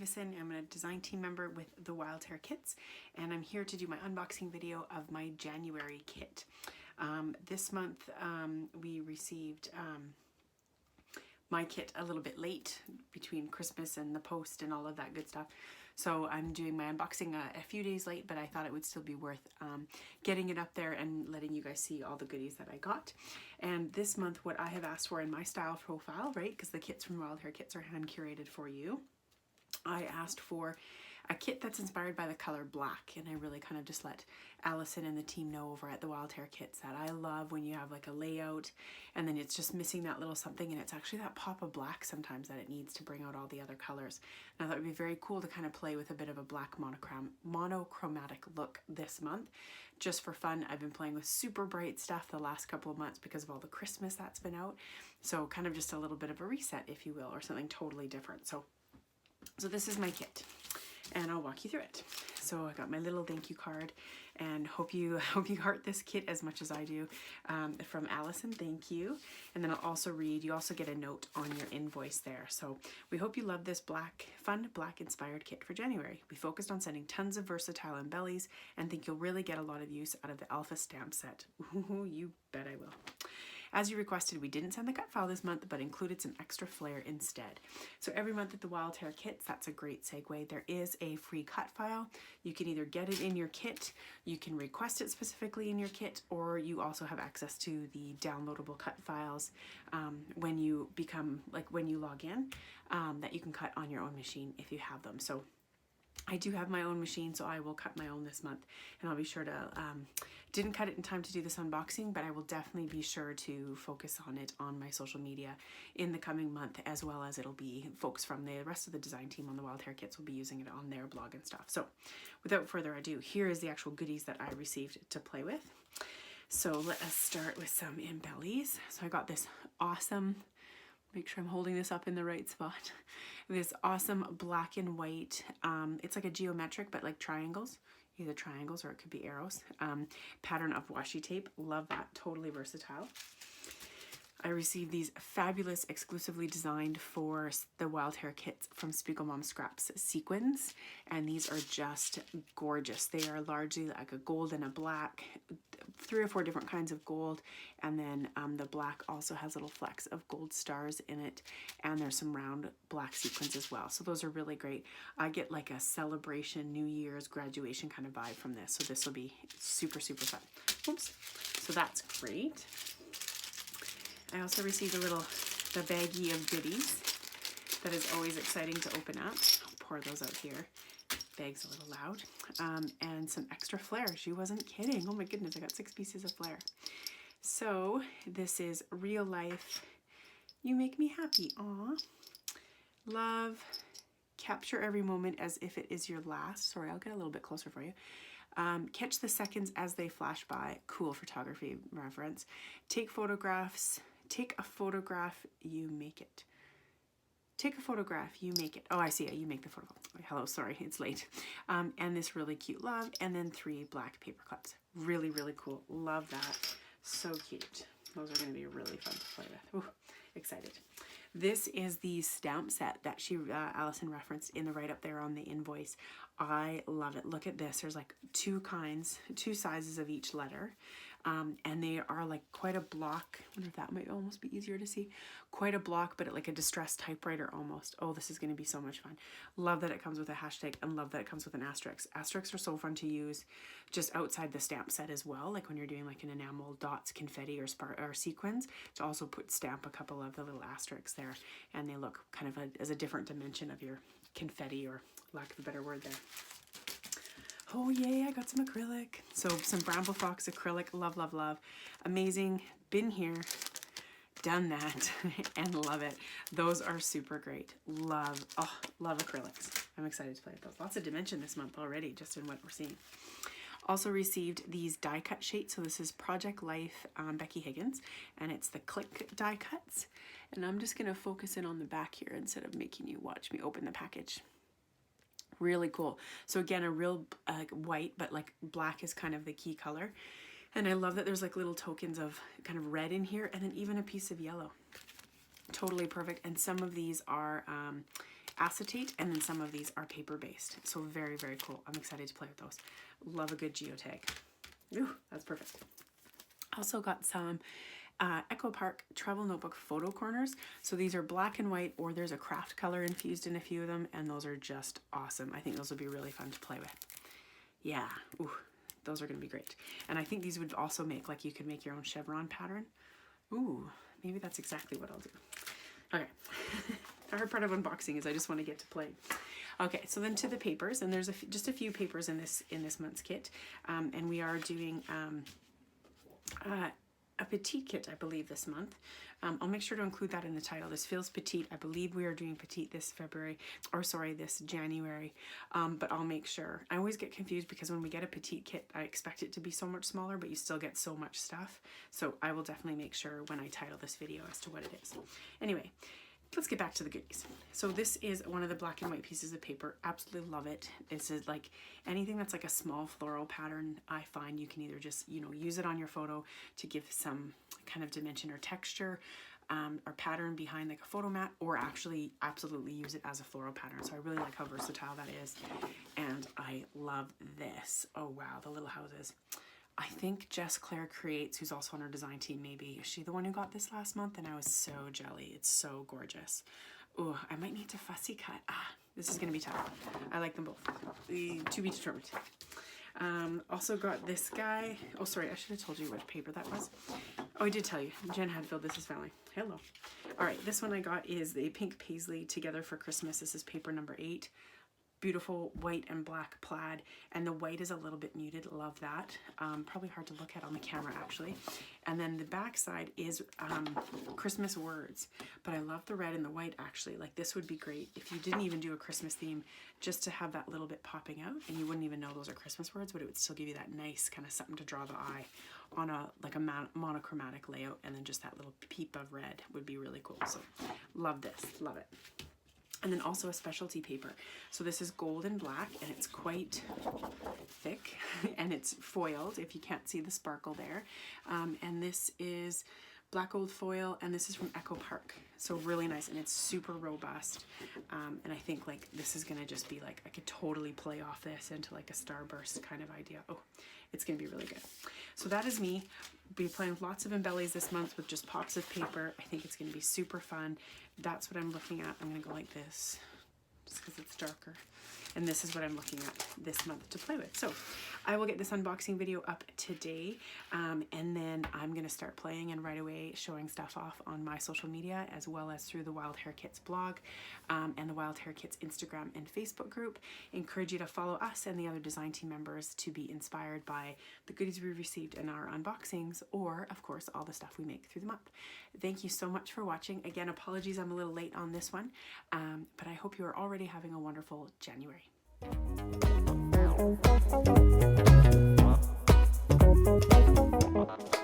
Madison. I'm a design team member with the Wild Hare Kits, and I'm here to do my unboxing video of my January kit. This month we received my kit a little bit late between Christmas and the post and all of that good stuff. So I'm doing my unboxing a few days late, but I thought it would still be worth getting it up there and letting you guys see all the goodies that I got. And this month, what I have asked for in my style profile, right, because the kits from Wild Hare Kits are hand curated for you, I asked for a kit that's inspired by the color black, and I really kind of just let Allison and the team know over at the Wild Hare Kits that I love when you have like a layout and then it's just missing that little something, and it's actually that pop of black sometimes that it needs to bring out all the other colors. Now that would be very cool to kind of play with a bit of a black monochromatic look this month. Just for fun, I've been playing with super bright stuff the last couple of months because of all the Christmas that's been out. So kind of just a little bit of a reset, if you will, or something totally different. So this is my kit, and I'll walk you through it. So I got my little thank you card, and hope you heart this kit as much as I do, from Allison. Thank you. And then I'll also read, you also get a note on your invoice there. So we hope you love this fun black inspired kit for January. We focused on sending tons of versatile embellies and think you'll really get a lot of use out of the Alpha stamp set. Ooh, you bet I will. As you requested, we didn't send the cut file this month, but included some extra flair instead. So every month at the Wild Hare Kits, that's a great segue, there is a free cut file. You can either get it in your kit, you can request it specifically in your kit, or you also have access to the downloadable cut files when you log in, that you can cut on your own machine if you have them. So I do have my own machine, so I will cut my own this month, and I'll be sure to, didn't cut it in time to do this unboxing, but I will definitely be sure to focus on it on my social media in the coming month, as well as it'll be folks from the rest of the design team on the Wild Hare Kits will be using it on their blog and stuff. So without further ado, here is the actual goodies that I received to play with. So let us start with some embellies. So I got this awesome, make sure I'm holding this up in the right spot, this awesome black and white, it's like a geometric but like triangles, either triangles or it could be arrows, pattern of washi tape. Love that, totally versatile. I received these fabulous, exclusively designed for the Wild Hare Kits from Spiegelmom Scraps sequins, and these are just gorgeous. They are largely like a gold and a black, 3 or 4 different kinds of gold, and then the black also has little flecks of gold stars in it, and there's some round black sequins as well. So those are really great. I get like a celebration, New Year's, graduation kind of vibe from this, so this will be super, super fun. Oops. So that's great. I also received the baggie of goodies that is always exciting to open up. I'll pour those out here. Bag's a little loud. And some extra flair. She wasn't kidding. Oh my goodness, I got 6 pieces of flair. So this is Real Life, You Make Me Happy. Aw. Love, capture every moment as if it is your last. Sorry, I'll get a little bit closer for you. Catch the seconds as they flash by. Cool photography reference. Take photographs. Take a photograph, you make it. Take a photograph, you make it. Oh, I see it. You make the photo. Hello, sorry, it's late. And this really cute love, and then 3 black paper clips. Really, really cool. Love that. So cute. Those are going to be really fun to play with. Ooh, excited. This is the stamp set that Allison referenced in the write-up there on the invoice. I love it. Look at this. There's like 2 sizes of each letter. And they are like quite a block. I wonder if that might almost be easier to see. Quite a block, but like a distressed typewriter almost. Oh, this is going to be so much fun. Love that it comes with a hashtag, and love that it comes with an asterisk. Asterisks are so fun to use just outside the stamp set as well. Like when you're doing like an enamel, dots, confetti, or sequins, to also stamp a couple of the little asterisks there. And they look kind of as a different dimension of your confetti, or lack of a better word there. Oh yay, I got some acrylic. So some Bramble Fox acrylic, love, love, love. Amazing, been here, done that, and love it. Those are super great. Love acrylics. I'm excited to play with those. Lots of dimension this month already, just in what we're seeing. Also received these die cut sheets. So this is Project Life, Becky Higgins, and it's the click die cuts. And I'm just gonna focus in on the back here instead of making you watch me open the package. Really cool. So again, a real white, but like black is kind of the key color. And I love that there's like little tokens of kind of red in here, and then even a piece of yellow. Totally perfect. And some of these are acetate, and then some of these are paper-based. So very, very cool. I'm excited to play with those. Love a good geotag. Ooh, that's perfect. Also got some Echo Park travel notebook photo corners. So these are black and white, or there's a craft color infused in a few of them, and those are just awesome. I think those will be really fun to play with. Yeah, ooh, those are going to be great. And I think these would also make, like, you could make your own chevron pattern. Ooh, maybe that's exactly what I'll do. Okay. The hard part of unboxing is I just want to get to play. Okay, so then to the papers, and there's just a few papers in this month's kit, and we are doing a petite kit, I believe, this month. I'll make sure to include that in the title. This feels petite. I believe we are doing petite this this January, but I'll make sure. I always get confused because when we get a petite kit, I expect it to be so much smaller, but you still get so much stuff. So I will definitely make sure when I title this video as to what it is. Anyway, let's get back to the goodies. So this is one of the black and white pieces of paper. Absolutely love it. This is like anything that's like a small floral pattern. I find you can either just, you know, use it on your photo to give some kind of dimension or texture or pattern behind like a photo mat, or actually absolutely use it as a floral pattern. So I really like how versatile that is. And I love this. Oh wow, the little houses. I think Jess Claire Creates, who's also on our design team, maybe. Is she the one who got this last month? And I was so jelly. It's so gorgeous. Oh, I might need to fussy cut. This is going to be tough. I like them both. To be determined. Also got this guy. Oh, sorry. I should have told you what paper that was. Oh, I did tell you. Jen Hadfield, this is family. Hello. All right. This one I got is the Pink Paisley Together for Christmas. This is paper number 8. Beautiful white and black plaid, and the white is a little bit muted. Love that. Probably hard to look at on the camera actually. And then the back side is Christmas words, but I love the red and the white actually. Like this would be great if you didn't even do a Christmas theme, just to have that little bit popping out, and you wouldn't even know those are Christmas words, but it would still give you that nice kind of something to draw the eye on a monochromatic layout, and then just that little peep of red would be really cool. So love this, love it. And then also a specialty paper. So this is gold and black, and it's quite thick, and it's foiled if you can't see the sparkle there. And this is black gold foil, and this is from Echo Park. So really nice, and it's super robust. And I think like this is gonna just be like, I could totally play off this into like a starburst kind of idea. Oh, it's gonna be really good. So that is me. Be playing with lots of embellies this month with just pops of paper. I think it's gonna be super fun. That's what I'm looking at. I'm gonna go like this, just because it's darker. And this is what I'm looking at this month to play with. So I will get this unboxing video up today, and then I'm gonna start playing and right away showing stuff off on my social media, as well as through the Wild Hare Kits blog and the Wild Hare Kits Instagram and Facebook group. Encourage you to follow us and the other design team members to be inspired by the goodies we received in our unboxings, or of course all the stuff we make through the month. Thank you so much for watching. Again, apologies I'm a little late on this one, but I hope you are already having a wonderful January. Thank you.